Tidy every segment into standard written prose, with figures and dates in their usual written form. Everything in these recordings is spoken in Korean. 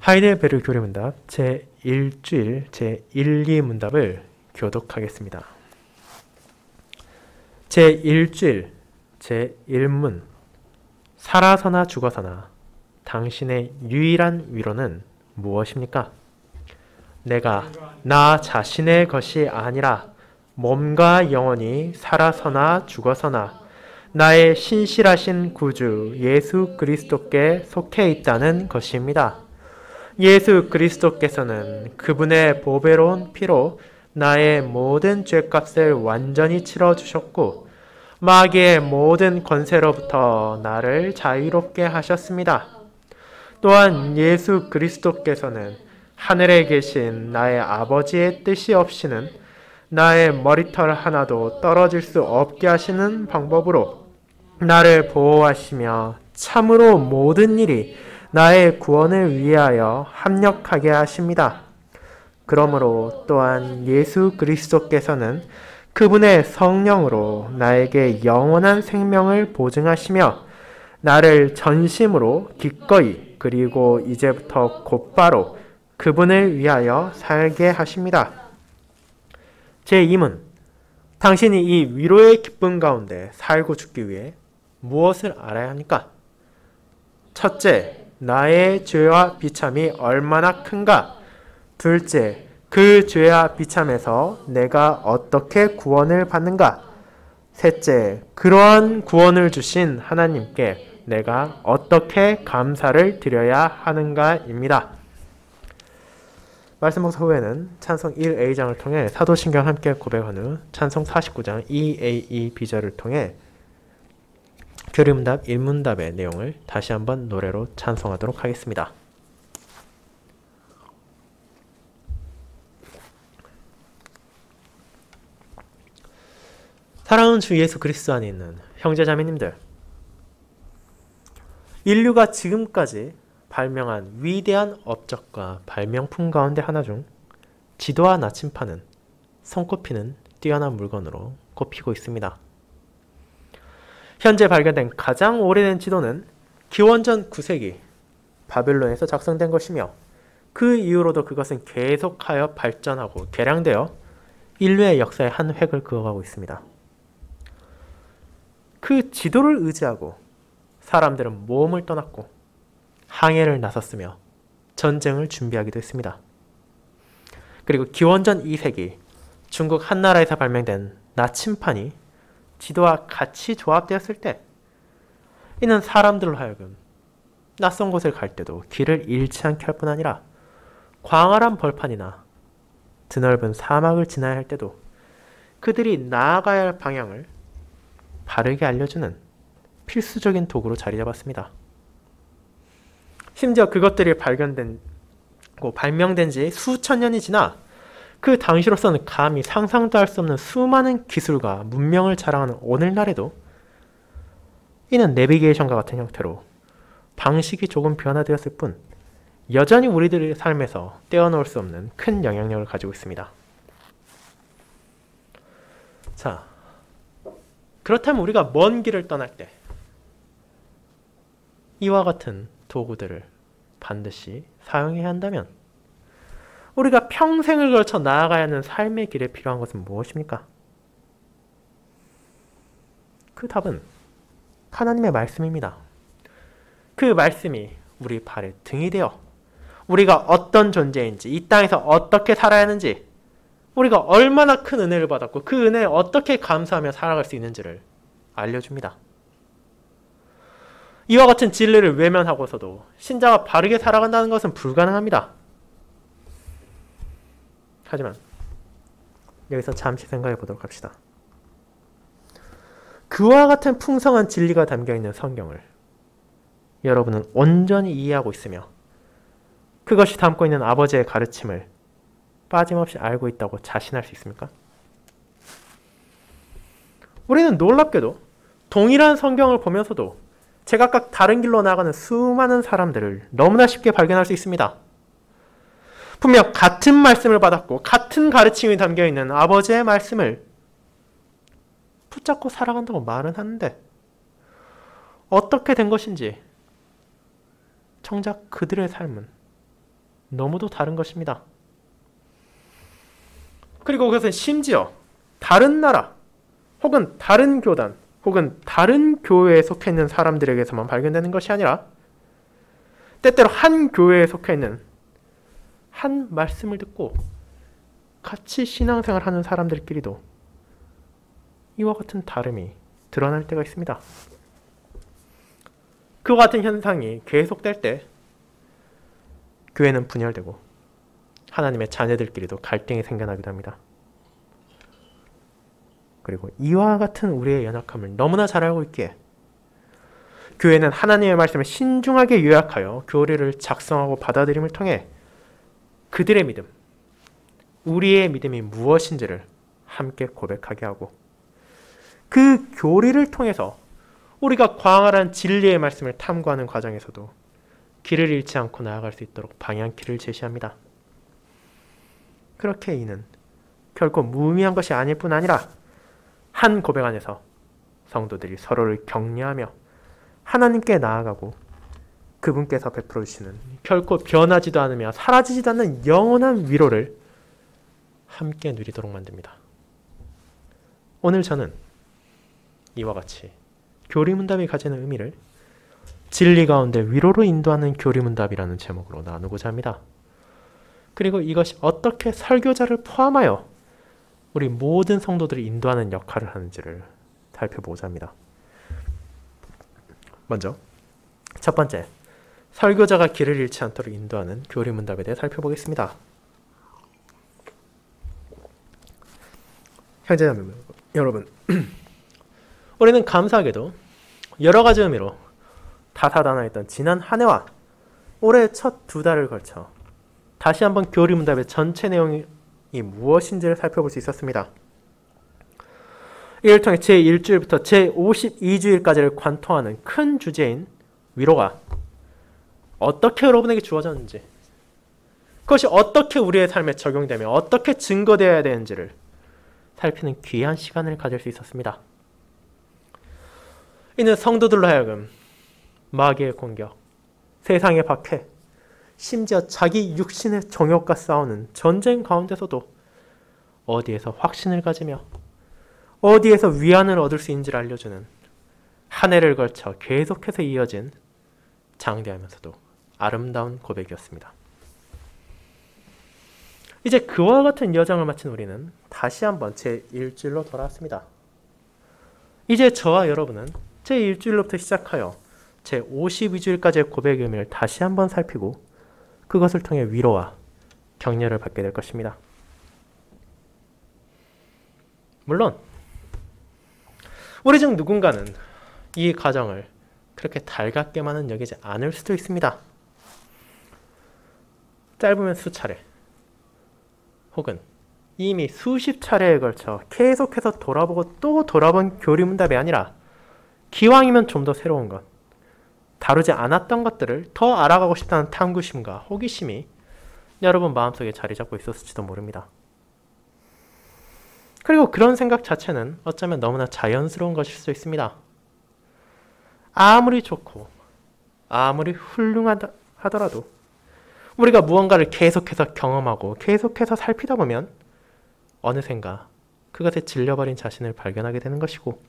하이델베르 교리문답 제1주일 제1, 2문답을 교독하겠습니다. 제1주일 제1문 살아서나 죽어서나 당신의 유일한 위로는 무엇입니까? 내가 나 자신의 것이 아니라 몸과 영혼이 살아서나 죽어서나 나의 신실하신 구주 예수 그리스도께 속해 있다는 것입니다. 예수 그리스도께서는 그분의 보배로운 피로 나의 모든 죄값을 완전히 치러주셨고 마귀의 모든 권세로부터 나를 자유롭게 하셨습니다. 또한 예수 그리스도께서는 하늘에 계신 나의 아버지의 뜻이 없이는 나의 머리털 하나도 떨어질 수 없게 하시는 방법으로 나를 보호하시며 참으로 모든 일이 나의 구원을 위하여 합력하게 하십니다. 그러므로 또한 예수 그리스도께서는 그분의 성령으로 나에게 영원한 생명을 보증하시며 나를 전심으로 기꺼이 그리고 이제부터 곧바로 그분을 위하여 살게 하십니다. 제2문 당신이 이 위로의 기쁨 가운데 살고 죽기 위해 무엇을 알아야 합니까? 첫째, 나의 죄와 비참이 얼마나 큰가? 둘째, 그 죄와 비참에서 내가 어떻게 구원을 받는가? 셋째, 그러한 구원을 주신 하나님께 내가 어떻게 감사를 드려야 하는가입니다. 말씀 묵상 후에는 찬송 1A장을 통해 사도신경 함께 고백한 후 찬송 49장 2A, 2B절을 통해 교리문답 1문답의 내용을 다시 한번 노래로 찬송하도록 하겠습니다. 사랑하는 주 예수 그리스도 안에 있는 형제자매님들, 인류가 지금까지 발명한 위대한 업적과 발명품 가운데 하나 중 지도와 나침판은 손꼽히는 뛰어난 물건으로 꼽히고 있습니다. 현재 발견된 가장 오래된 지도는 기원전 9세기 바벨론에서 작성된 것이며 그 이후로도 그것은 계속하여 발전하고 개량되어 인류의 역사의 한 획을 그어가고 있습니다. 그 지도를 의지하고 사람들은 모험을 떠났고 항해를 나섰으며 전쟁을 준비하기도 했습니다. 그리고 기원전 2세기 중국 한나라에서 발명된 나침판이 지도와 같이 조합되었을 때 이는 사람들로 하여금 낯선 곳을 갈 때도 길을 잃지 않게 할 뿐 아니라 광활한 벌판이나 드넓은 사막을 지나야 할 때도 그들이 나아가야 할 방향을 바르게 알려주는 필수적인 도구로 자리 잡았습니다. 심지어 그것들이 발명된 지 수천 년이 지나 그 당시로서는 감히 상상도 할 수 없는 수많은 기술과 문명을 자랑하는 오늘날에도 이는 내비게이션과 같은 형태로 방식이 조금 변화되었을 뿐 여전히 우리들의 삶에서 떼어놓을 수 없는 큰 영향력을 가지고 있습니다. 자, 그렇다면 우리가 먼 길을 떠날 때 이와 같은 도구들을 반드시 사용해야 한다면 우리가 평생을 걸쳐 나아가야 하는 삶의 길에 필요한 것은 무엇입니까? 그 답은 하나님의 말씀입니다. 그 말씀이 우리 발의 등이 되어 우리가 어떤 존재인지, 이 땅에서 어떻게 살아야 하는지, 우리가 얼마나 큰 은혜를 받았고 그 은혜에 어떻게 감사하며 살아갈 수 있는지를 알려줍니다. 이와 같은 진리를 외면하고서도 신자가 바르게 살아간다는 것은 불가능합니다. 하지만 여기서 잠시 생각해 보도록 합시다. 그와 같은 풍성한 진리가 담겨있는 성경을 여러분은 온전히 이해하고 있으며 그것이 담고 있는 아버지의 가르침을 빠짐없이 알고 있다고 자신할 수 있습니까? 우리는 놀랍게도 동일한 성경을 보면서도 제각각 다른 길로 나아가는 수많은 사람들을 너무나 쉽게 발견할 수 있습니다. 분명 같은 말씀을 받았고 같은 가르침이 담겨있는 아버지의 말씀을 붙잡고 살아간다고 말은 하는데 어떻게 된 것인지 정작 그들의 삶은 너무도 다른 것입니다. 그리고 그것은 심지어 다른 나라 혹은 다른 교단 혹은 다른 교회에 속해 있는 사람들에게서만 발견되는 것이 아니라 때때로 한 교회에 속해 있는 한 말씀을 듣고 같이 신앙생활하는 사람들끼리도 이와 같은 다름이 드러날 때가 있습니다. 그와 같은 현상이 계속될 때 교회는 분열되고 하나님의 자녀들끼리도 갈등이 생겨나기도 합니다. 그리고 이와 같은 우리의 연약함을 너무나 잘 알고 있기에 교회는 하나님의 말씀을 신중하게 요약하여 교리를 작성하고 받아들임을 통해 그들의 믿음, 우리의 믿음이 무엇인지를 함께 고백하게 하고 그 교리를 통해서 우리가 광활한 진리의 말씀을 탐구하는 과정에서도 길을 잃지 않고 나아갈 수 있도록 방향키를 제시합니다. 그렇게 이는 결코 무의미한 것이 아닐 뿐 아니라 한 고백 안에서 성도들이 서로를 격려하며 하나님께 나아가고 그분께서 베풀어 주시는 결코 변하지도 않으며 사라지지도 않는 영원한 위로를 함께 누리도록 만듭니다. 오늘 저는 이와 같이 교리문답이 가지는 의미를 진리 가운데 위로로 인도하는 교리문답이라는 제목으로 나누고자 합니다. 그리고 이것이 어떻게 설교자를 포함하여 우리 모든 성도들이 인도하는 역할을 하는지를 살펴보고자 합니다. 먼저 첫 번째, 설교자가 길을 잃지 않도록 인도하는 교리문답에 대해 살펴보겠습니다. 형제자매 여러분, 우리는 감사하게도 여러 가지 의미로 다사다난했던 지난 한 해와 올해 첫 2달을 걸쳐 다시 한번 교리문답의 전체 내용이 무엇인지를 살펴볼 수 있었습니다. 이를 통해 제1주일부터 제52주일까지를 관통하는 큰 주제인 위로가 어떻게 여러분에게 주어졌는지, 그것이 어떻게 우리의 삶에 적용되며 어떻게 증거되어야 되는지를 살피는 귀한 시간을 가질 수 있었습니다. 이는 성도들로 하여금 마귀의 공격, 세상의 박해, 심지어 자기 육신의 정욕과 싸우는 전쟁 가운데서도 어디에서 확신을 가지며 어디에서 위안을 얻을 수 있는지를 알려주는 한 해를 걸쳐 계속해서 이어진 장대하면서도 아름다운 고백이었습니다. 이제 그와 같은 여정을 마친 우리는 다시 한번 제1주일로 돌아왔습니다. 이제 저와 여러분은 제1주일로부터 시작하여 제52주일까지의 고백의 의미를 다시 한번 살피고 그것을 통해 위로와 격려를 받게 될 것입니다. 물론 우리 중 누군가는 이 과정을 그렇게 달갑게만은 여기지 않을 수도 있습니다. 짧으면 수차례 혹은 이미 수십 차례에 걸쳐 계속해서 돌아보고 또 돌아본 교리문답이 아니라 기왕이면 좀 더 새로운 것, 다루지 않았던 것들을 더 알아가고 싶다는 탐구심과 호기심이 여러분 마음속에 자리 잡고 있었을지도 모릅니다. 그리고 그런 생각 자체는 어쩌면 너무나 자연스러운 것일 수 있습니다. 아무리 좋고 아무리 훌륭하다 하더라도 우리가 무언가를 계속해서 경험하고 계속해서 살피다 보면 어느샌가 그것에 질려버린 자신을 발견하게 되는 것이고,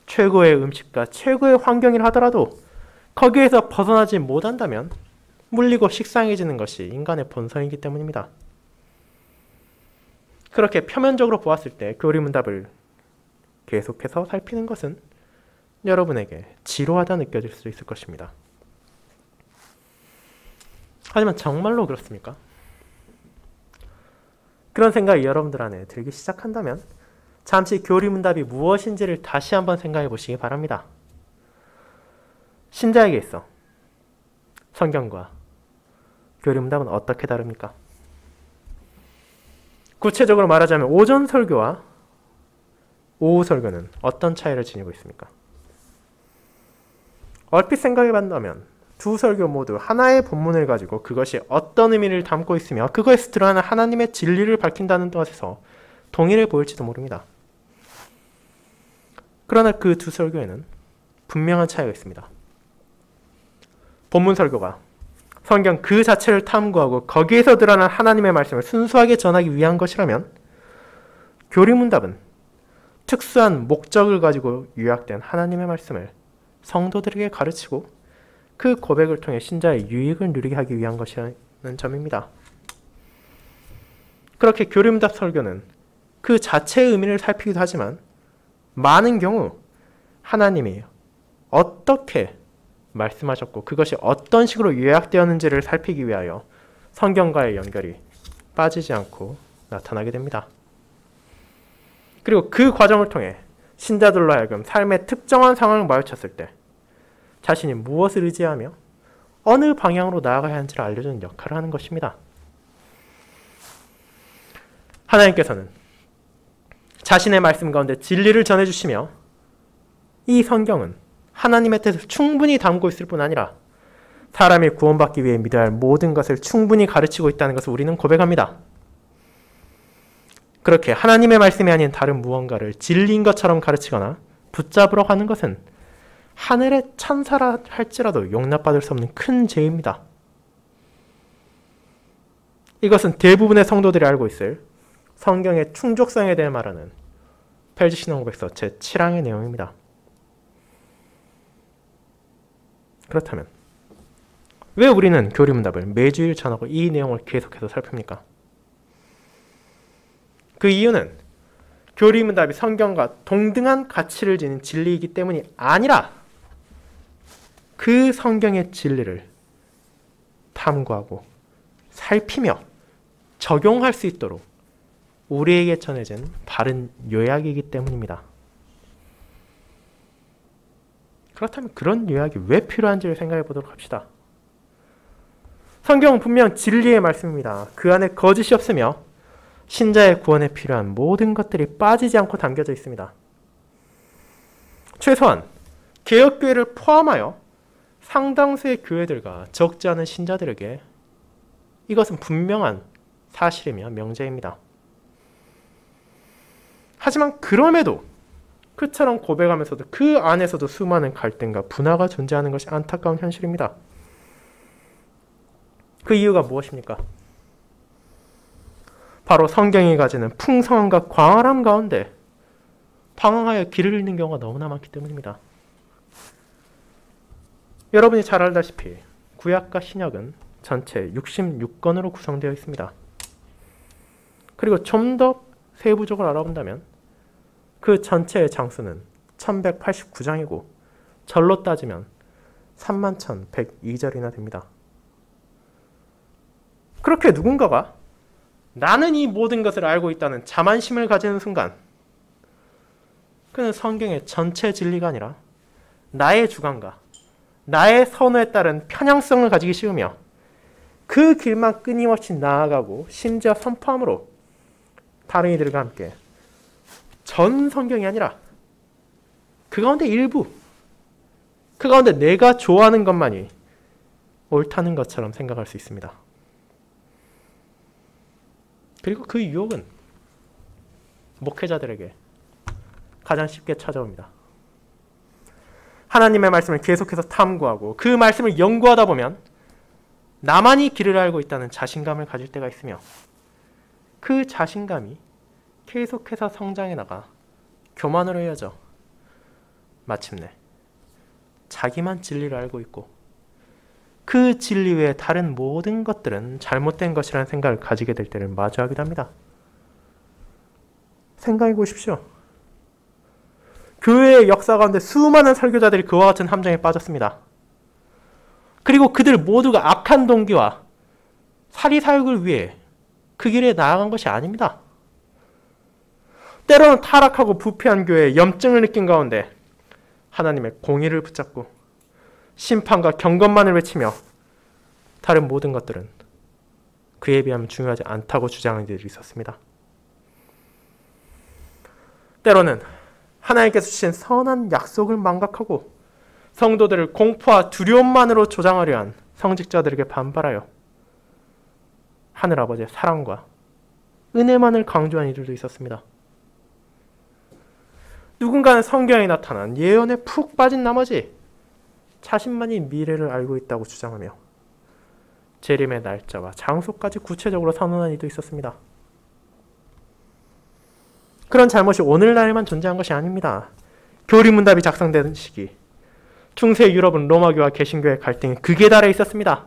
최고의 음식과 최고의 환경이라 하더라도 거기에서 벗어나지 못한다면 물리고 식상해지는 것이 인간의 본성이기 때문입니다. 그렇게 표면적으로 보았을 때 교리문답을 계속해서 살피는 것은 여러분에게 지루하다 느껴질 수 있을 것입니다. 하지만 정말로 그렇습니까? 그런 생각이 여러분들 안에 들기 시작한다면 잠시 교리문답이 무엇인지를 다시 한번 생각해 보시기 바랍니다. 신자에게 있어 성경과 교리문답은 어떻게 다릅니까? 구체적으로 말하자면 오전 설교와 오후 설교는 어떤 차이를 지니고 있습니까? 얼핏 생각해 본다면 두 설교 모두 하나의 본문을 가지고 그것이 어떤 의미를 담고 있으며 그것에서 드러나는 하나님의 진리를 밝힌다는 것에서 동일해 보일지도 모릅니다. 그러나 그 두 설교에는 분명한 차이가 있습니다. 본문 설교가 성경 그 자체를 탐구하고 거기에서 드러난 하나님의 말씀을 순수하게 전하기 위한 것이라면 교리문답은 특수한 목적을 가지고 요약된 하나님의 말씀을 성도들에게 가르치고 그 고백을 통해 신자의 유익을 누리게 하기 위한 것이라는 점입니다. 그렇게 교리문답 설교는 그 자체의 의미를 살피기도 하지만 많은 경우 하나님이 어떻게 말씀하셨고 그것이 어떤 식으로 요약되었는지를 살피기 위하여 성경과의 연결이 빠지지 않고 나타나게 됩니다. 그리고 그 과정을 통해 신자들로 하여금 삶의 특정한 상황을 마주쳤을 때 자신이 무엇을 의지하며 어느 방향으로 나아가야 하는지를 알려주는 역할을 하는 것입니다. 하나님께서는 자신의 말씀 가운데 진리를 전해주시며 이 성경은 하나님의 뜻을 충분히 담고 있을 뿐 아니라 사람이 구원받기 위해 믿어야 할 모든 것을 충분히 가르치고 있다는 것을 우리는 고백합니다. 그렇게 하나님의 말씀이 아닌 다른 무언가를 진리인 것처럼 가르치거나 붙잡으러 가는 것은 하늘의 천사라 할지라도 용납받을 수 없는 큰 죄입니다. 이것은 대부분의 성도들이 알고 있을 성경의 충족성에 대해 말하는 펠지신앙고백서 제7항의 내용입니다. 그렇다면 왜 우리는 교리문답을 매주일 전하고 이 내용을 계속해서 살핍니까? 그 이유는 교리문답이 성경과 동등한 가치를 지닌 진리이기 때문이 아니라 그 성경의 진리를 탐구하고 살피며 적용할 수 있도록 우리에게 전해진 바른 요약이기 때문입니다. 그렇다면 그런 요약이 왜 필요한지를 생각해 보도록 합시다. 성경은 분명 진리의 말씀입니다. 그 안에 거짓이 없으며 신자의 구원에 필요한 모든 것들이 빠지지 않고 담겨져 있습니다. 최소한 개혁교회를 포함하여 상당수의 교회들과 적지 않은 신자들에게 이것은 분명한 사실이며 명제입니다. 하지만 그럼에도 그처럼 고백하면서도 그 안에서도 수많은 갈등과 분화가 존재하는 것이 안타까운 현실입니다. 그 이유가 무엇입니까? 바로 성경이 가지는 풍성함과 광활함 가운데 방황하여 길을 잃는 경우가 너무나 많기 때문입니다. 여러분이 잘 알다시피 구약과 신약은 전체 66권으로 구성되어 있습니다. 그리고 좀 더 세부적으로 알아본다면 그 전체의 장수는 1189장이고 절로 따지면 31,102절이나 됩니다. 그렇게 누군가가 나는 이 모든 것을 알고 있다는 자만심을 가지는 순간 그는 성경의 전체 진리가 아니라 나의 주관과 나의 선호에 따른 편향성을 가지기 쉬우며 그 길만 끊임없이 나아가고 심지어 선포함으로 다른 이들과 함께 전 성경이 아니라 그 가운데 일부, 그 가운데 내가 좋아하는 것만이 옳다는 것처럼 생각할 수 있습니다. 그리고 그 유혹은 목회자들에게 가장 쉽게 찾아옵니다. 하나님의 말씀을 계속해서 탐구하고 그 말씀을 연구하다 보면 나만이 길을 알고 있다는 자신감을 가질 때가 있으며 그 자신감이 계속해서 성장해 나가 교만으로 이어져 마침내 자기만 진리를 알고 있고 그 진리 외에 다른 모든 것들은 잘못된 것이라는 생각을 가지게 될 때를 마주하기도 합니다. 생각해 보십시오. 교회의 역사 가운데 수많은 설교자들이 그와 같은 함정에 빠졌습니다. 그리고 그들 모두가 악한 동기와 사리사욕을 위해 그 길에 나아간 것이 아닙니다. 때로는 타락하고 부패한 교회에 염증을 느낀 가운데 하나님의 공의를 붙잡고 심판과 경건만을 외치며 다른 모든 것들은 그에 비하면 중요하지 않다고 주장하는 이들이 있었습니다. 때로는 하나님께서 주신 선한 약속을 망각하고 성도들을 공포와 두려움만으로 조장하려 한 성직자들에게 반발하여 하늘아버지의 사랑과 은혜만을 강조한 이들도 있었습니다. 누군가는 성경에 나타난 예언에 푹 빠진 나머지 자신만이 미래를 알고 있다고 주장하며 재림의 날짜와 장소까지 구체적으로 선언한 이도 있었습니다. 그런 잘못이 오늘날에만 존재한 것이 아닙니다. 교리문답이 작성된 시기, 중세 유럽은 로마교와 개신교의 갈등이 극에 달해 있었습니다.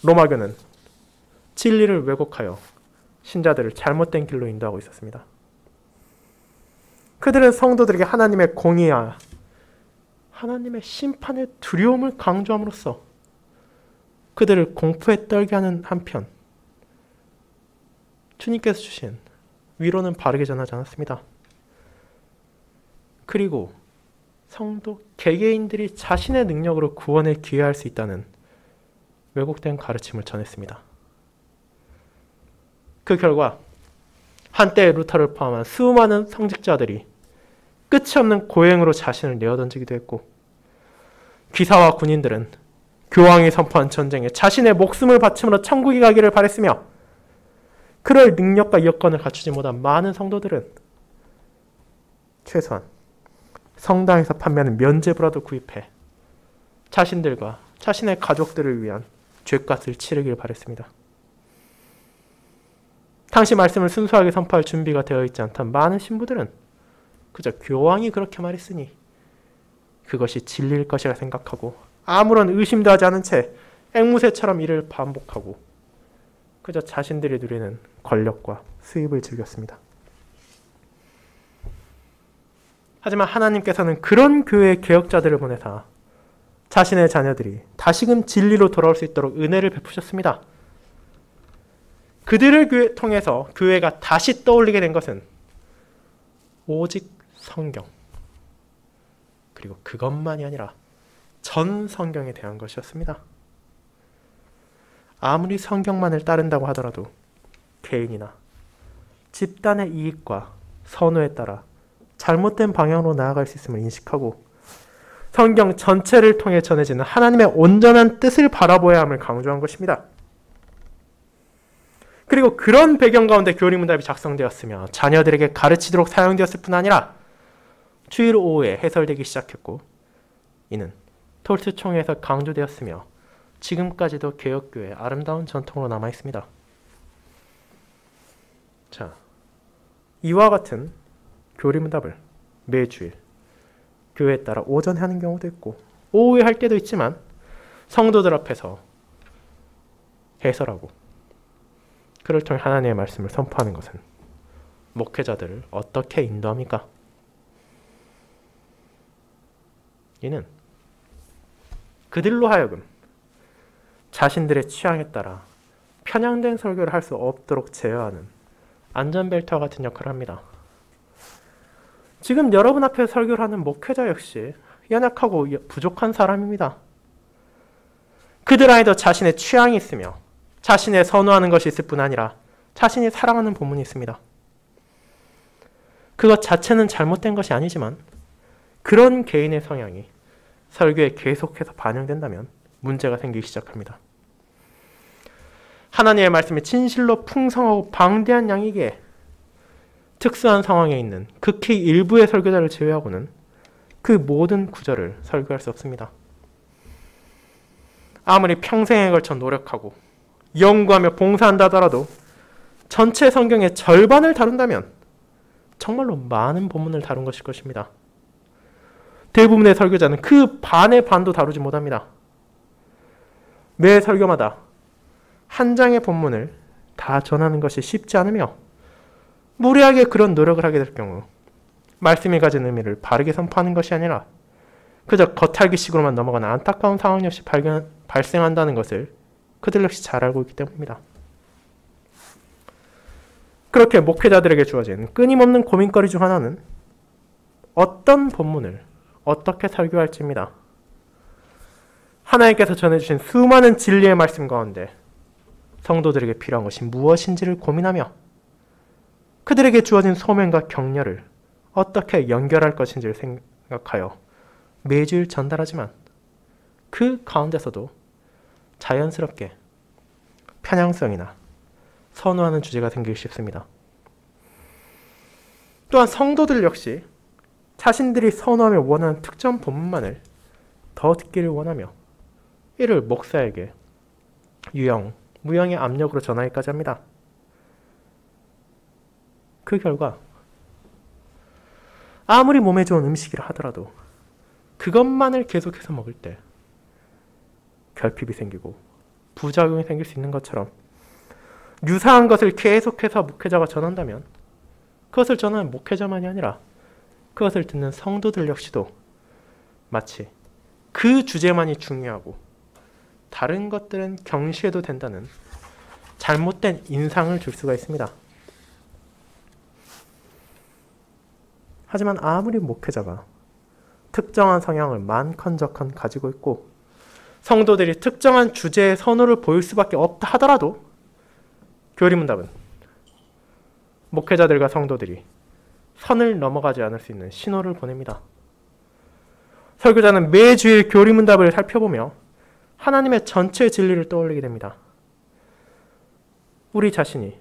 로마교는 진리를 왜곡하여 신자들을 잘못된 길로 인도하고 있었습니다. 그들은 성도들에게 하나님의 공의와 하나님의 심판의 두려움을 강조함으로써 그들을 공포에 떨게 하는 한편 주님께서 주신 위로는 바르게 전하지 않았습니다. 그리고 성도 개개인들이 자신의 능력으로 구원에 기여할 수 있다는 왜곡된 가르침을 전했습니다. 그 결과 한때 루터를 포함한 수많은 성직자들이 끝이 없는 고행으로 자신을 내어던지기도 했고, 기사와 군인들은 교황이 선포한 전쟁에 자신의 목숨을 바침으로 천국에 가기를 바랬으며, 그럴 능력과 여건을 갖추지 못한 많은 성도들은 최소한 성당에서 판매하는 면죄부라도 구입해 자신들과 자신의 가족들을 위한 죗값을 치르길 바랬습니다. 당시 말씀을 순수하게 선포할 준비가 되어 있지 않던 많은 신부들은 그저 교황이 그렇게 말했으니 그것이 진리일 것이라 생각하고 아무런 의심도 하지 않은 채 앵무새처럼 이를 반복하고 그저 자신들이 누리는 권력과 수입을 즐겼습니다. 하지만 하나님께서는 그런 교회의 개혁자들을 보내사 자신의 자녀들이 다시금 진리로 돌아올 수 있도록 은혜를 베푸셨습니다. 그들을 통해서 교회가 다시 떠올리게 된 것은 오직 성경, 그리고 그것만이 아니라 전 성경에 대한 것이었습니다. 아무리 성경만을 따른다고 하더라도 개인이나 집단의 이익과 선호에 따라 잘못된 방향으로 나아갈 수 있음을 인식하고 성경 전체를 통해 전해지는 하나님의 온전한 뜻을 바라보아야 함을 강조한 것입니다. 그리고 그런 배경 가운데 교리문답이 작성되었으며 자녀들에게 가르치도록 사용되었을 뿐 아니라 주일 오후에 해설되기 시작했고, 이는 톨스 총회에서 강조되었으며 지금까지도 개혁교회의 아름다운 전통으로 남아있습니다. 자, 이와 같은 교리문답을 매주일 교회에 따라 오전에 하는 경우도 있고 오후에 할 때도 있지만, 성도들 앞에서 해설하고 그를 통해 하나님의 말씀을 선포하는 것은 목회자들을 어떻게 인도합니까? 이는 그들로 하여금 자신들의 취향에 따라 편향된 설교를 할 수 없도록 제어하는 안전벨트와 같은 역할을 합니다. 지금 여러분 앞에 설교를 하는 목회자 역시 연약하고 부족한 사람입니다. 그들 안에도 자신의 취향이 있으며 자신의 선호하는 것이 있을 뿐 아니라 자신이 사랑하는 본문이 있습니다. 그것 자체는 잘못된 것이 아니지만 그런 개인의 성향이 설교에 계속해서 반영된다면 문제가 생기기 시작합니다. 하나님의 말씀이 진실로 풍성하고 방대한 양이기에 특수한 상황에 있는 극히 일부의 설교자를 제외하고는 그 모든 구절을 설교할 수 없습니다. 아무리 평생에 걸쳐 노력하고 연구하며 봉사한다 하더라도 전체 성경의 절반을 다룬다면 정말로 많은 본문을 다룬 것일 것입니다. 대부분의 설교자는 그 반의 반도 다루지 못합니다. 매 설교마다 한 장의 본문을 다 전하는 것이 쉽지 않으며 무리하게 그런 노력을 하게 될 경우 말씀이 가진 의미를 바르게 선포하는 것이 아니라 그저 겉핥기식으로만 넘어가는 안타까운 상황 역시 발생한다는 것을 그들 역시 잘 알고 있기 때문입니다. 그렇게 목회자들에게 주어진 끊임없는 고민거리 중 하나는 어떤 본문을 어떻게 설교할지입니다. 하나님께서 전해주신 수많은 진리의 말씀 가운데 성도들에게 필요한 것이 무엇인지를 고민하며 그들에게 주어진 소명과 격려를 어떻게 연결할 것인지를 생각하여 매주일 전달하지만 그 가운데서도 자연스럽게 편향성이나 선호하는 주제가 생기기 쉽습니다. 또한 성도들 역시 자신들이 선호하며 원하는 특정 본문만을 더 듣기를 원하며 이를 목사에게 유형, 무형의 압력으로 전하기까지 합니다. 그 결과 아무리 몸에 좋은 음식이라 하더라도 그것만을 계속해서 먹을 때 결핍이 생기고 부작용이 생길 수 있는 것처럼 유사한 것을 계속해서 목회자가 전한다면 그것을 전하는 목회자만이 아니라 그것을 듣는 성도들 역시도 마치 그 주제만이 중요하고 다른 것들은 경시해도 된다는 잘못된 인상을 줄 수가 있습니다. 하지만 아무리 목회자가 특정한 성향을 많건적건 가지고 있고 성도들이 특정한 주제의 선호를 보일 수밖에 없다 하더라도 교리문답은 목회자들과 성도들이 선을 넘어가지 않을 수 있는 신호를 보냅니다. 설교자는 매주일 교리문답을 살펴보며 하나님의 전체 진리를 떠올리게 됩니다. 우리 자신이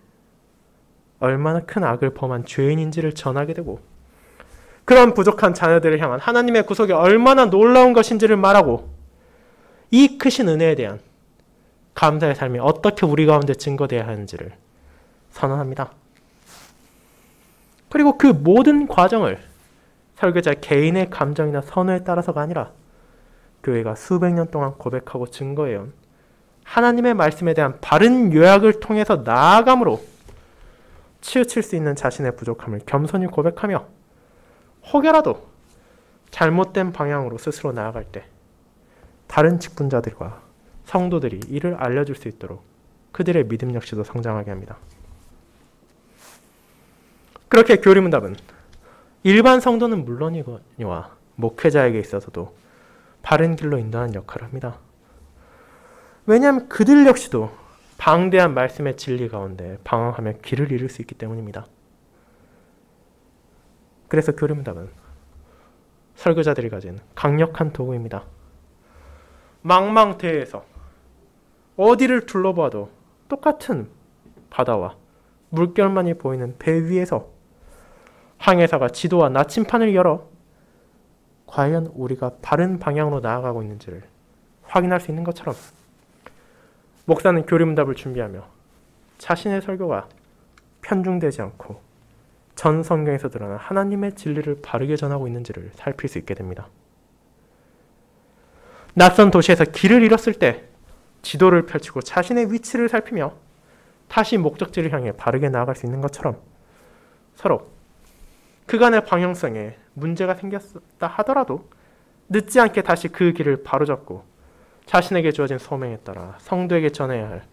얼마나 큰 악을 범한 죄인인지를 전하게 되고 그런 부족한 자녀들을 향한 하나님의 구속이 얼마나 놀라운 것인지를 말하고 이 크신 은혜에 대한 감사의 삶이 어떻게 우리 가운데 증거되어야 하는지를 선언합니다. 그리고 그 모든 과정을 설교자 개인의 감정이나 선호에 따라서가 아니라 교회가 수백 년 동안 고백하고 증거해온 하나님의 말씀에 대한 바른 요약을 통해서 나아감으로 치우칠 수 있는 자신의 부족함을 겸손히 고백하며 혹여라도 잘못된 방향으로 스스로 나아갈 때 다른 직분자들과 성도들이 이를 알려줄 수 있도록 그들의 믿음 역시도 성장하게 합니다. 그렇게 교리문답은 일반 성도는 물론이거니와 목회자에게 있어서도 바른 길로 인도하는 역할을 합니다. 왜냐하면 그들 역시도 방대한 말씀의 진리 가운데 방황하며 길을 잃을 수 있기 때문입니다. 그래서 교리문답은 설교자들이 가진 강력한 도구입니다. 망망대해에서 어디를 둘러봐도 똑같은 바다와 물결만이 보이는 배 위에서 항해사가 지도와 나침판을 열어 과연 우리가 바른 방향으로 나아가고 있는지를 확인할 수 있는 것처럼 목사는 교리문답을 준비하며 자신의 설교가 편중되지 않고 전 성경에서 드러난 하나님의 진리를 바르게 전하고 있는지를 살필 수 있게 됩니다. 낯선 도시에서 길을 잃었을 때 지도를 펼치고 자신의 위치를 살피며 다시 목적지를 향해 바르게 나아갈 수 있는 것처럼 서로 그간의 방향성에 문제가 생겼다 하더라도 늦지 않게 다시 그 길을 바로잡고 자신에게 주어진 소명에 따라 성도에게 전해야 할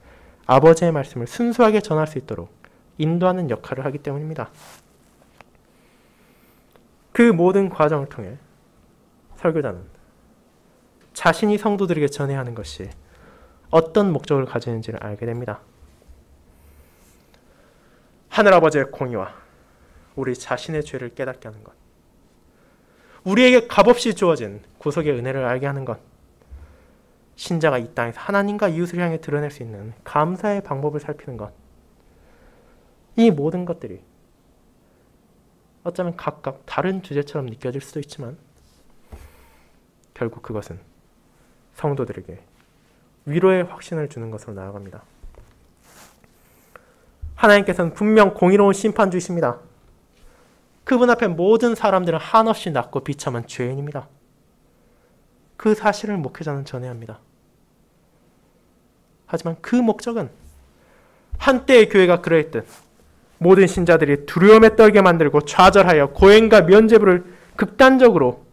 아버지의 말씀을 순수하게 전할 수 있도록 인도하는 역할을 하기 때문입니다. 그 모든 과정을 통해 설교자는 자신이 성도들에게 전해야 하는 것이 어떤 목적을 가지는지를 알게 됩니다. 하늘아버지의 공의와 우리 자신의 죄를 깨닫게 하는 것, 우리에게 값없이 주어진 구속의 은혜를 알게 하는 것, 신자가 이 땅에서 하나님과 이웃을 향해 드러낼 수 있는 감사의 방법을 살피는 것, 이 모든 것들이 어쩌면 각각 다른 주제처럼 느껴질 수도 있지만 결국 그것은 성도들에게 위로의 확신을 주는 것으로 나아갑니다. 하나님께서는 분명 공의로운 심판주이십니다. 그분 앞에 모든 사람들은 한없이 낮고 비참한 죄인입니다. 그 사실을 목회자는 전해야 합니다. 하지만 그 목적은 한때의 교회가 그러했듯 모든 신자들이 두려움에 떨게 만들고 좌절하여 고행과 면죄부를 극단적으로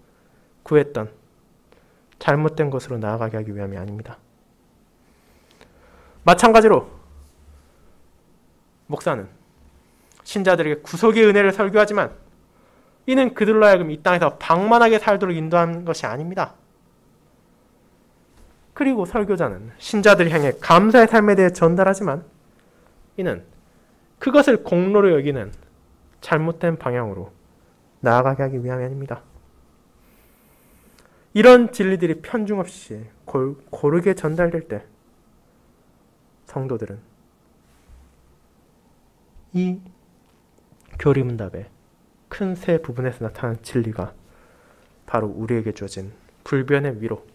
구했던 잘못된 것으로 나아가게 하기 위함이 아닙니다. 마찬가지로 목사는 신자들에게 구속의 은혜를 설교하지만 이는 그들로 하여금 이 땅에서 방만하게 살도록 인도하는 것이 아닙니다. 그리고 설교자는 신자들을 향해 감사의 삶에 대해 전달하지만 이는 그것을 공로로 여기는 잘못된 방향으로 나아가게 하기 위함이 아닙니다. 이런 진리들이 편중 없이 고르게 전달될 때 성도들은 이 교리문답의 큰 세 부분에서 나타나는 진리가 바로 우리에게 주어진 불변의 위로,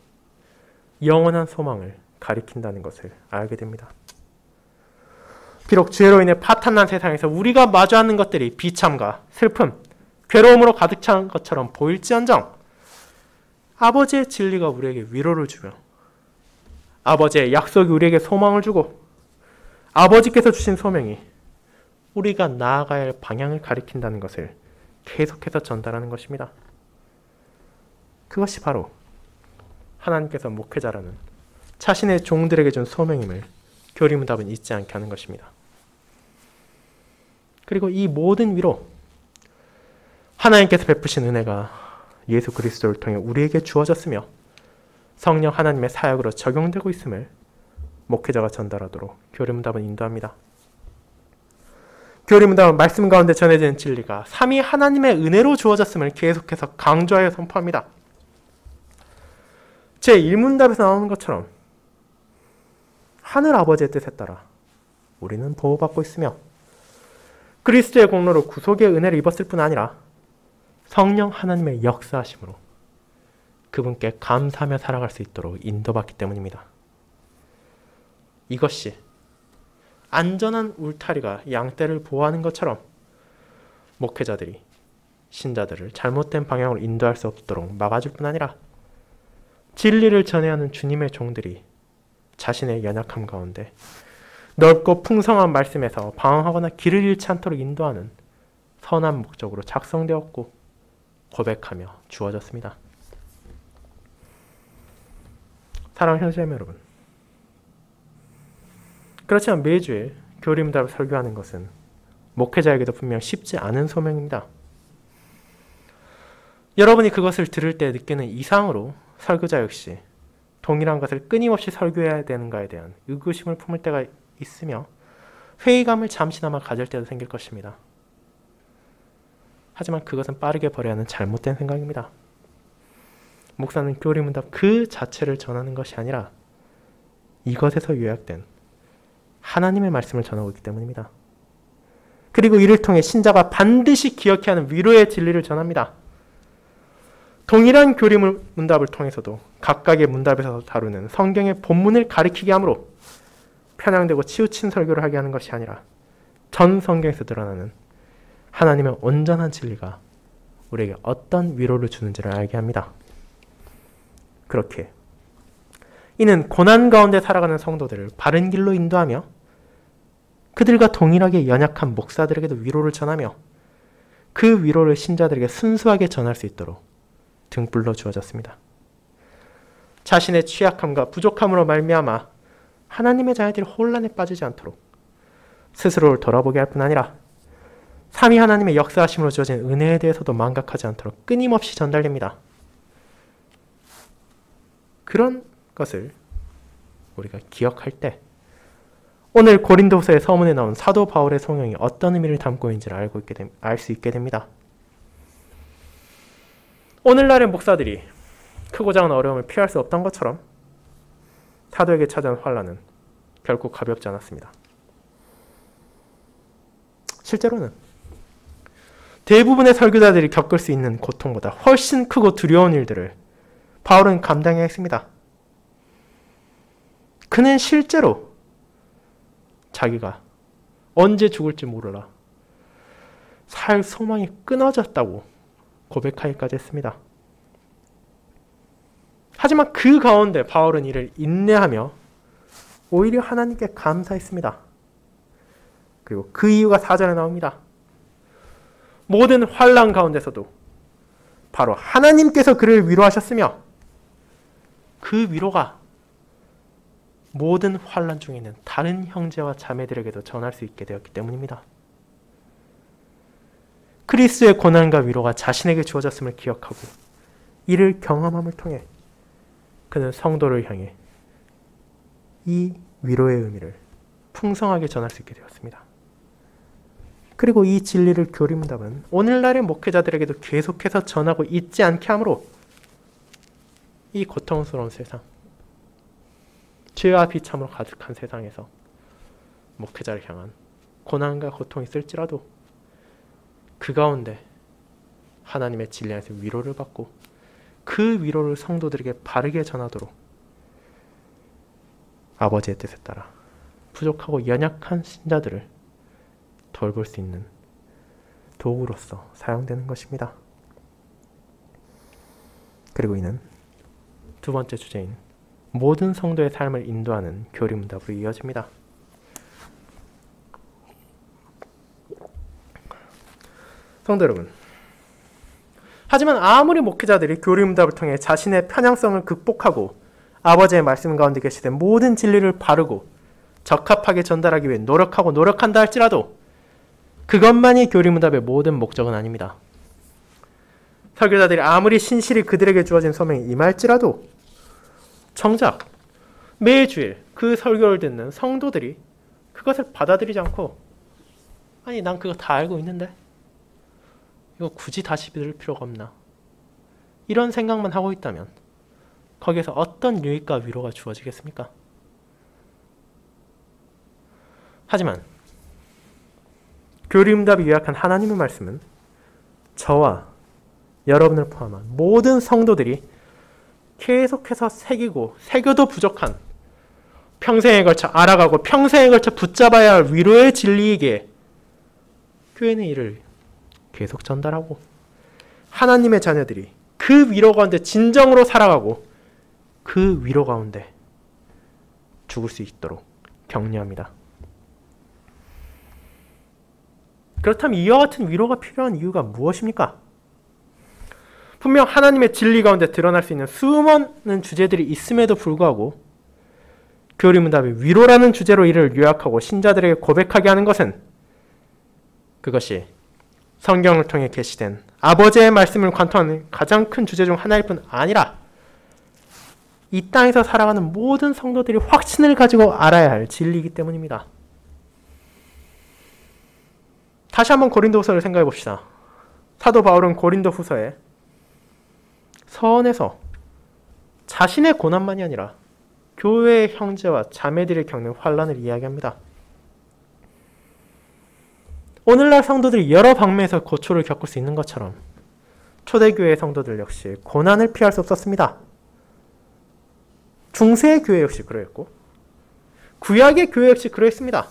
영원한 소망을 가리킨다는 것을 알게 됩니다. 비록 죄로 인해 파탄난 세상에서 우리가 마주하는 것들이 비참과 슬픔, 괴로움으로 가득 찬 것처럼 보일지언정 아버지의 진리가 우리에게 위로를 주며 아버지의 약속이 우리에게 소망을 주고 아버지께서 주신 소명이 우리가 나아가야 할 방향을 가리킨다는 것을 계속해서 전달하는 것입니다. 그것이 바로 하나님께서 목회자라는 자신의 종들에게 준 소명임을 교리문답은 잊지 않게 하는 것입니다. 그리고 이 모든 위로 하나님께서 베푸신 은혜가 예수 그리스도를 통해 우리에게 주어졌으며 성령 하나님의 사역으로 적용되고 있음을 목회자가 전달하도록 교리문답은 인도합니다. 교리문답은 말씀 가운데 전해지는 진리가 삼위 하나님의 은혜로 주어졌음을 계속해서 강조하여 선포합니다. 제1문답에서 나오는 것처럼 하늘 아버지의 뜻에 따라 우리는 보호받고 있으며 그리스도의 공로로 구속의 은혜를 입었을 뿐 아니라 성령 하나님의 역사하심으로 그분께 감사하며 살아갈 수 있도록 인도받기 때문입니다. 이것이 안전한 울타리가 양떼를 보호하는 것처럼 목회자들이 신자들을 잘못된 방향으로 인도할 수 없도록 막아줄 뿐 아니라 진리를 전해야 하는 주님의 종들이 자신의 연약함 가운데 넓고 풍성한 말씀에서 방황하거나 길을 잃지 않도록 인도하는 선한 목적으로 작성되었고 고백하며 주어졌습니다. 사랑하는 형제자매 여러분, 그렇지만 매주에 교리문답을 설교하는 것은 목회자에게도 분명 쉽지 않은 소명입니다. 여러분이 그것을 들을 때 느끼는 이상으로 설교자 역시 동일한 것을 끊임없이 설교해야 되는가에 대한 의구심을 품을 때가 있으며 회의감을 잠시나마 가질 때도 생길 것입니다. 하지만 그것은 빠르게 버려야 하는 잘못된 생각입니다. 목사는 교리문답 그 자체를 전하는 것이 아니라 이것에서 요약된 하나님의 말씀을 전하고 있기 때문입니다. 그리고 이를 통해 신자가 반드시 기억해야 하는 위로의 진리를 전합니다. 동일한 교리문답을 통해서도 각각의 문답에서 다루는 성경의 본문을 가리키게 하므로 편향되고 치우친 설교를 하게 하는 것이 아니라 전 성경에서 드러나는 하나님의 온전한 진리가 우리에게 어떤 위로를 주는지를 알게 합니다. 그렇게 이는 고난 가운데 살아가는 성도들을 바른 길로 인도하며 그들과 동일하게 연약한 목사들에게도 위로를 전하며 그 위로를 신자들에게 순수하게 전할 수 있도록 등불로 주어졌습니다. 자신의 취약함과 부족함으로 말미암아 하나님의 자녀들이 혼란에 빠지지 않도록 스스로를 돌아보게 할 뿐 아니라 삼위 하나님의 역사하심으로 주어진 은혜에 대해서도 망각하지 않도록 끊임없이 전달됩니다. 그런 것을 우리가 기억할 때 오늘 고린도후서의 서문에 나온 사도 바울의 성경이 어떤 의미를 담고 있는지를 알 수 있게 됩니다. 오늘날의 목사들이 크고 작은 어려움을 피할 수 없던 것처럼 사도에게 찾아온 환난은 결코 가볍지 않았습니다. 실제로는 대부분의 설교자들이 겪을 수 있는 고통보다 훨씬 크고 두려운 일들을 바울은 감당해야 했습니다. 그는 실제로 자기가 언제 죽을지 몰라 살 소망이 끊어졌다고 고백하기까지 했습니다. 하지만 그 가운데 바울은 이를 인내하며 오히려 하나님께 감사했습니다. 그리고 그 이유가 4절에 나옵니다. 모든 환난 가운데서도 바로 하나님께서 그를 위로하셨으며 그 위로가 모든 환난 중에 있는 다른 형제와 자매들에게도 전할 수 있게 되었기 때문입니다. 그리스도의 고난과 위로가 자신에게 주어졌음을 기억하고 이를 경험함을 통해 그는 성도를 향해 이 위로의 의미를 풍성하게 전할 수 있게 되었습니다. 그리고 이 진리를 교리문답은 오늘날의 목회자들에게도 계속해서 전하고 잊지 않게 하므로 이 고통스러운 세상, 죄와 비참으로 가득한 세상에서 목회자를 향한 고난과 고통이 있을지라도 그 가운데 하나님의 진리 안에서 위로를 받고 그 위로를 성도들에게 바르게 전하도록 아버지의 뜻에 따라 부족하고 연약한 신자들을 돌볼 수 있는 도구로서 사용되는 것입니다. 그리고 이는 두 번째 주제인 모든 성도의 삶을 인도하는 교리문답으로 이어집니다. 성도 여러분, 하지만 아무리 목회자들이 교리문답을 통해 자신의 편향성을 극복하고 아버지의 말씀 가운데 계시된 모든 진리를 바르고 적합하게 전달하기 위해 노력한다 할지라도 그것만이 교리문답의 모든 목적은 아닙니다. 설교자들이 아무리 신실히 그들에게 주어진 소명이 임할지라도 정작 매주일 그 설교를 듣는 성도들이 그것을 받아들이지 않고 아니 난 그거 다 알고 있는데 이거 굳이 다시 들을 필요가 없나 이런 생각만 하고 있다면 거기에서 어떤 유익과 위로가 주어지겠습니까? 하지만 교리문답이 요약한 하나님의 말씀은 저와 여러분을 포함한 모든 성도들이 계속해서 새겨도 부족한 평생에 걸쳐 알아가고 평생에 걸쳐 붙잡아야 할 위로의 진리이기에 교회는 이를 계속 전달하고 하나님의 자녀들이 그 위로 가운데 진정으로 살아가고 그 위로 가운데 죽을 수 있도록 격려합니다. 그렇다면 이와 같은 위로가 필요한 이유가 무엇입니까? 분명 하나님의 진리 가운데 드러날 수 있는 수많은 주제들이 있음에도 불구하고 교리문답이 위로라는 주제로 이를 요약하고 신자들에게 고백하게 하는 것은 그것이 성경을 통해 계시된 아버지의 말씀을 관통하는 가장 큰 주제 중 하나일 뿐 아니라 이 땅에서 살아가는 모든 성도들이 확신을 가지고 알아야 할 진리이기 때문입니다. 다시 한번 고린도후서를 생각해 봅시다. 사도 바울은 고린도후서에 서원에서 자신의 고난만이 아니라 교회의 형제와 자매들이 겪는 환난을 이야기합니다. 오늘날 성도들이 여러 방면에서 고초를 겪을 수 있는 것처럼 초대교회 성도들 역시 고난을 피할 수 없었습니다. 중세의 교회 역시 그러했고 구약의 교회 역시 그러했습니다.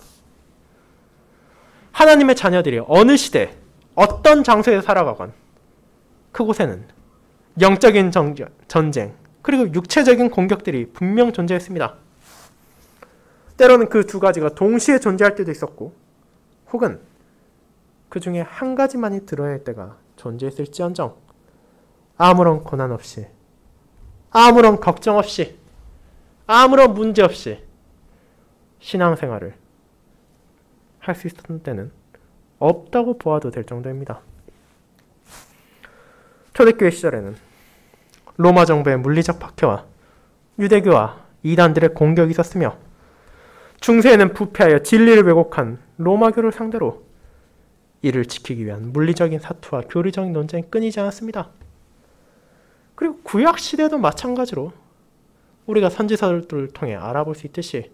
하나님의 자녀들이 어느 시대 어떤 장소에 살아가건 그곳에는 영적인 전쟁 그리고 육체적인 공격들이 분명 존재했습니다. 때로는 그 두 가지가 동시에 존재할 때도 있었고 혹은 그 중에 한 가지만이 드러날 때가 존재했을지언정 아무런 고난 없이 아무런 걱정 없이 아무런 문제 없이 신앙생활을 할 수 있었던 때는 없다고 보아도 될 정도입니다. 초대교회 시절에는 로마 정부의 물리적 박해와 유대교와 이단들의 공격이 있었으며 중세에는 부패하여 진리를 왜곡한 로마교를 상대로 이를 지키기 위한 물리적인 사투와 교리적인 논쟁이 끊이지 않았습니다. 그리고 구약 시대도 마찬가지로 우리가 선지서들을 통해 알아볼 수 있듯이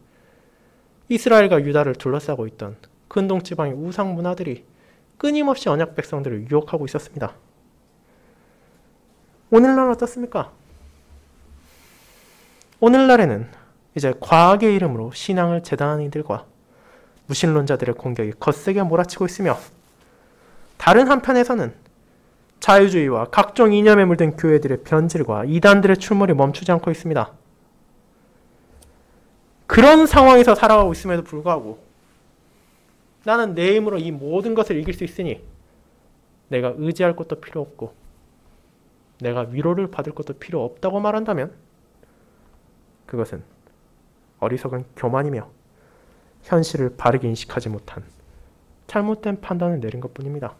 이스라엘과 유다를 둘러싸고 있던 근동 지방의 우상 문화들이 끊임없이 언약 백성들을 유혹하고 있었습니다. 오늘날 어떻습니까? 오늘날에는 이제 과학의 이름으로 신앙을 재단하는 이들과 무신론자들의 공격이 거세게 몰아치고 있으며 다른 한편에서는 자유주의와 각종 이념에 물든 교회들의 변질과 이단들의 출몰이 멈추지 않고 있습니다. 그런 상황에서 살아가고 있음에도 불구하고 나는 내 힘으로 이 모든 것을 이길 수 있으니 내가 의지할 것도 필요 없고 내가 위로를 받을 것도 필요 없다고 말한다면 그것은 어리석은 교만이며 현실을 바르게 인식하지 못한 잘못된 판단을 내린 것뿐입니다.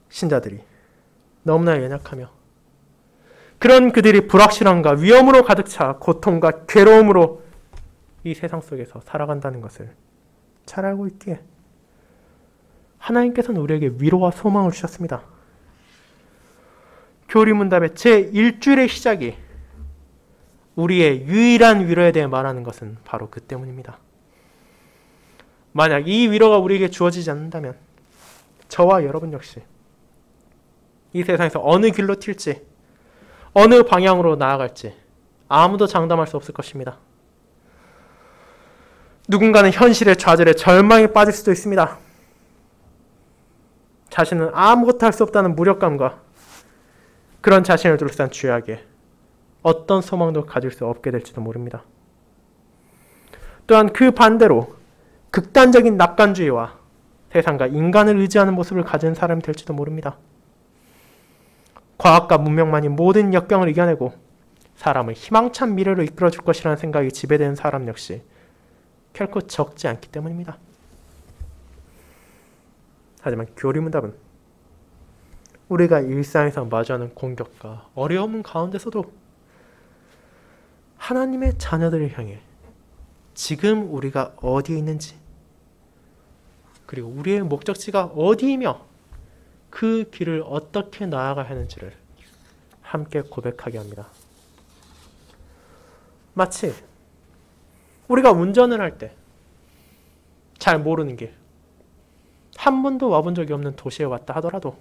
신자들이 너무나 연약하며 그런 그들이 불확실함과 위험으로 가득 차 고통과 괴로움으로 이 세상 속에서 살아간다는 것을 잘 알고 있기에 하나님께서는 우리에게 위로와 소망을 주셨습니다. 교리문답의 제1주일의 시작이 우리의 유일한 위로에 대해 말하는 것은 바로 그 때문입니다. 만약 이 위로가 우리에게 주어지지 않는다면 저와 여러분 역시 이 세상에서 어느 길로 튈지 어느 방향으로 나아갈지 아무도 장담할 수 없을 것입니다. 누군가는 현실의 좌절에 절망에 빠질 수도 있습니다. 자신은 아무것도 할 수 없다는 무력감과 그런 자신을 둘러싼 죄악에 어떤 소망도 가질 수 없게 될지도 모릅니다. 또한 그 반대로 극단적인 낙관주의와 세상과 인간을 의지하는 모습을 가진 사람이 될지도 모릅니다. 과학과 문명만이 모든 역경을 이겨내고 사람을 희망찬 미래로 이끌어줄 것이라는 생각이 지배되는 사람 역시 결코 적지 않기 때문입니다. 하지만 교리문답은 우리가 일상에서 마주하는 공격과 어려움 가운데서도 하나님의 자녀들을 향해 지금 우리가 어디에 있는지 그리고 우리의 목적지가 어디이며 그 길을 어떻게 나아가야 하는지를 함께 고백하게 합니다. 마치 우리가 운전을 할 때 잘 모르는 길, 한 번도 와본 적이 없는 도시에 왔다 하더라도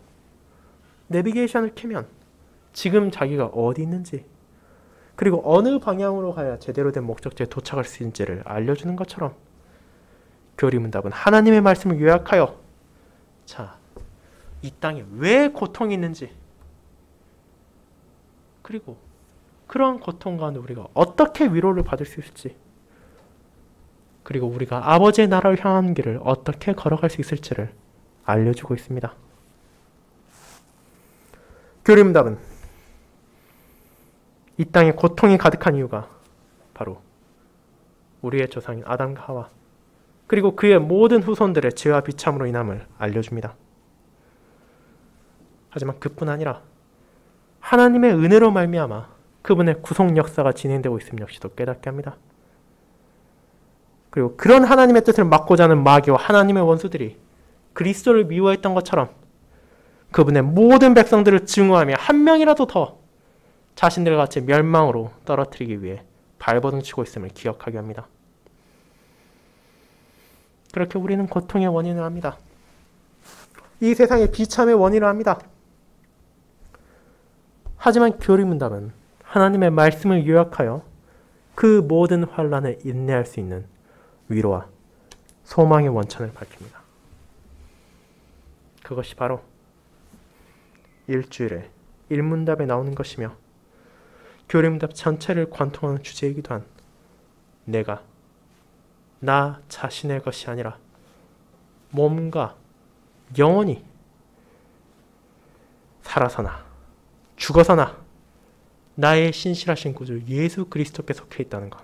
내비게이션을 켜면 지금 자기가 어디 있는지 그리고 어느 방향으로 가야 제대로 된 목적지에 도착할 수 있는지를 알려주는 것처럼 교리문답은 하나님의 말씀을 요약하여 이 땅에 왜 고통이 있는지 그리고 그런 고통 가운데 우리가 어떻게 위로를 받을 수 있을지 그리고 우리가 아버지의 나라를 향하는 길을 어떻게 걸어갈 수 있을지를 알려주고 있습니다. 교리문답은 이 땅에 고통이 가득한 이유가 바로 우리의 조상인 아담과 하와 그리고 그의 모든 후손들의 죄와 비참으로 인함을 알려줍니다. 하지만 그뿐 아니라 하나님의 은혜로 말미암아 그분의 구속 역사가 진행되고 있음 역시도 깨닫게 합니다. 그리고 그런 하나님의 뜻을 막고자 하는 마귀와 하나님의 원수들이 그리스도를 미워했던 것처럼 그분의 모든 백성들을 증오하며 한 명이라도 더 자신들과 같이 멸망으로 떨어뜨리기 위해 발버둥치고 있음을 기억하게 합니다. 그렇게 우리는 고통의 원인을 압니다. 이 세상의 비참의 원인을 압니다. 하지만 교리문답은 하나님의 말씀을 요약하여 그 모든 환난을 인내할 수 있는 위로와 소망의 원천을 밝힙니다. 그것이 바로 일주일에 일문답에 나오는 것이며 교리문답 전체를 관통하는 주제이기도 한 내가 나 자신의 것이 아니라 몸과 영혼이 살아서나 죽어서나 나의 신실하신 구주 예수 그리스도께 속해 있다는 것.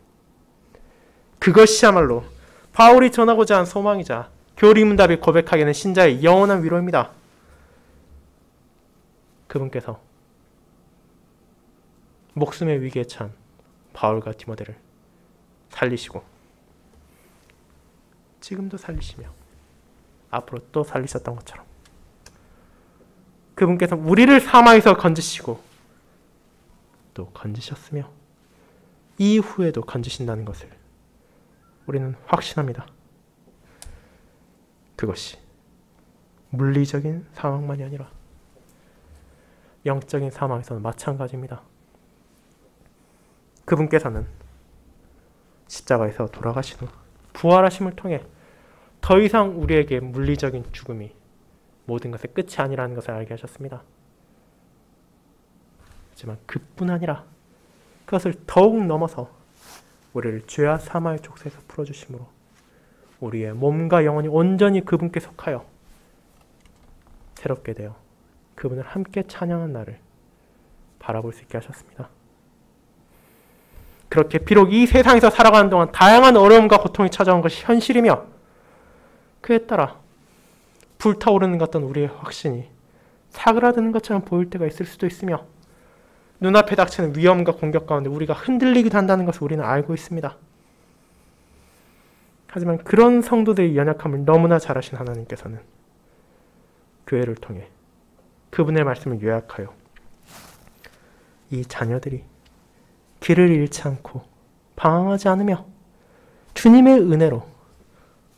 그것이야말로 바울이 전하고자 한 소망이자 교리문답이 고백하게 되는 신자의 영원한 위로입니다. 그분께서 목숨의 위기에 처한 바울과 디모데를 살리시고 지금도 살리시며 앞으로 또 살리셨던 것처럼 그분께서 우리를 사망에서 건지시고 또 건지셨으며 이후에도 건지신다는 것을 우리는 확신합니다. 그것이 물리적인 사망만이 아니라 영적인 사망에서는 마찬가지입니다. 그분께서는 십자가에서 돌아가신 후 부활하심을 통해 더 이상 우리에게 물리적인 죽음이 모든 것의 끝이 아니라는 것을 알게 하셨습니다. 하지만 그뿐 아니라 그것을 더욱 넘어서 우리를 죄와 사망의 족쇄에서 풀어주심으로 우리의 몸과 영혼이 온전히 그분께 속하여 새롭게 되어 그분을 함께 찬양한 날을 바라볼 수 있게 하셨습니다. 그렇게 비록 이 세상에서 살아가는 동안 다양한 어려움과 고통이 찾아온 것이 현실이며 그에 따라 불타오르는 것 같던 우리의 확신이 사그라드는 것처럼 보일 때가 있을 수도 있으며 눈앞에 닥치는 위험과 공격 가운데 우리가 흔들리기도 한다는 것을 우리는 알고 있습니다. 하지만 그런 성도들의 연약함을 너무나 잘 아신 하나님께서는 교회를 통해 그분의 말씀을 요약하여 이 자녀들이 길을 잃지 않고 방황하지 않으며 주님의 은혜로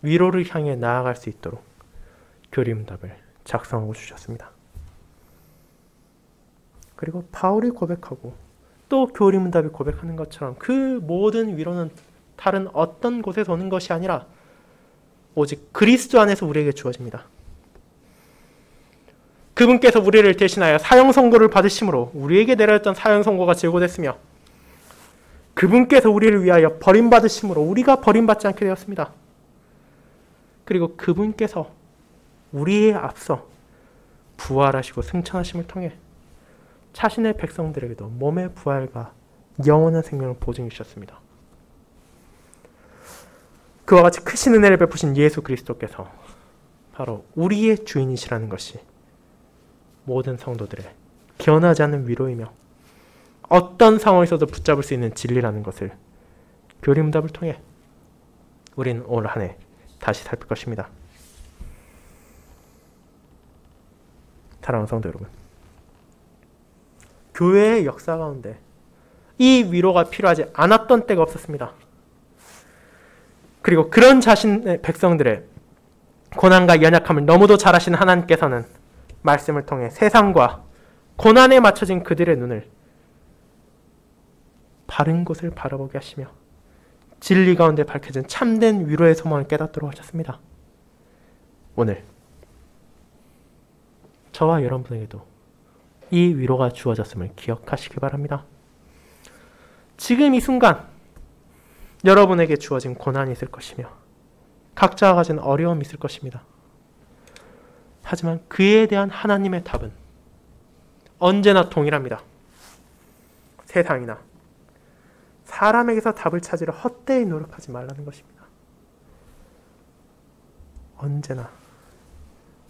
위로를 향해 나아갈 수 있도록 교리문답을 작성하고 주셨습니다. 그리고 바울이 고백하고 또 교리 문답이 고백하는 것처럼 그 모든 위로는 다른 어떤 곳에서 오는 것이 아니라 오직 그리스도 안에서 우리에게 주어집니다. 그분께서 우리를 대신하여 사형 선고를 받으심으로 우리에게 내려졌던 사형 선고가 제거됐으며 그분께서 우리를 위하여 버림받으심으로 우리가 버림받지 않게 되었습니다. 그리고 그분께서 우리에 앞서 부활하시고 승천하심을 통해 자신의 백성들에게도 몸의 부활과 영원한 생명을 보증해 주셨습니다. 그와 같이 크신 은혜를 베푸신 예수 그리스도께서 바로 우리의 주인이시라는 것이 모든 성도들의 변하지 않는 위로이며 어떤 상황에서도 붙잡을 수 있는 진리라는 것을 교리문답을 통해 우리는 올 한 해 다시 살필 것입니다. 사랑하는 성도 여러분, 교회의 역사 가운데 이 위로가 필요하지 않았던 때가 없었습니다. 그리고 그런 자신의 백성들의 고난과 연약함을 너무도 잘 아시는 하나님께서는 말씀을 통해 세상과 고난에 맞춰진 그들의 눈을 바른 곳을 바라보게 하시며 진리 가운데 밝혀진 참된 위로의 소망을 깨닫도록 하셨습니다. 오늘 저와 여러분에게도 이 위로가 주어졌음을 기억하시기 바랍니다. 지금 이 순간 여러분에게 주어진 고난이 있을 것이며 각자가 가진 어려움이 있을 것입니다. 하지만 그에 대한 하나님의 답은 언제나 동일합니다. 세상이나 사람에게서 답을 찾으려 헛되이 노력하지 말라는 것입니다. 언제나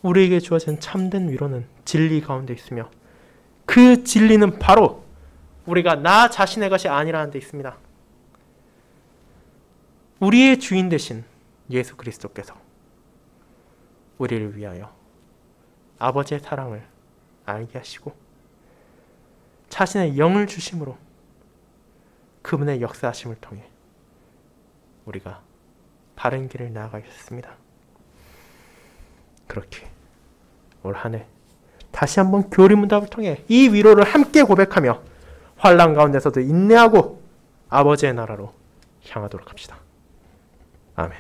우리에게 주어진 참된 위로는 진리 가운데 있으며 그 진리는 바로 우리가 나 자신의 것이 아니라는 데 있습니다. 우리의 주인 되신 예수 그리스도께서 우리를 위하여 아버지의 사랑을 알게 하시고 자신의 영을 주심으로 그분의 역사하심을 통해 우리가 바른 길을 나아가겠습니다. 그렇게 올 한 해 다시 한번 교리문답을 통해 이 위로를 함께 고백하며 환난 가운데서도 인내하고 아버지의 나라로 향하도록 합시다. 아멘.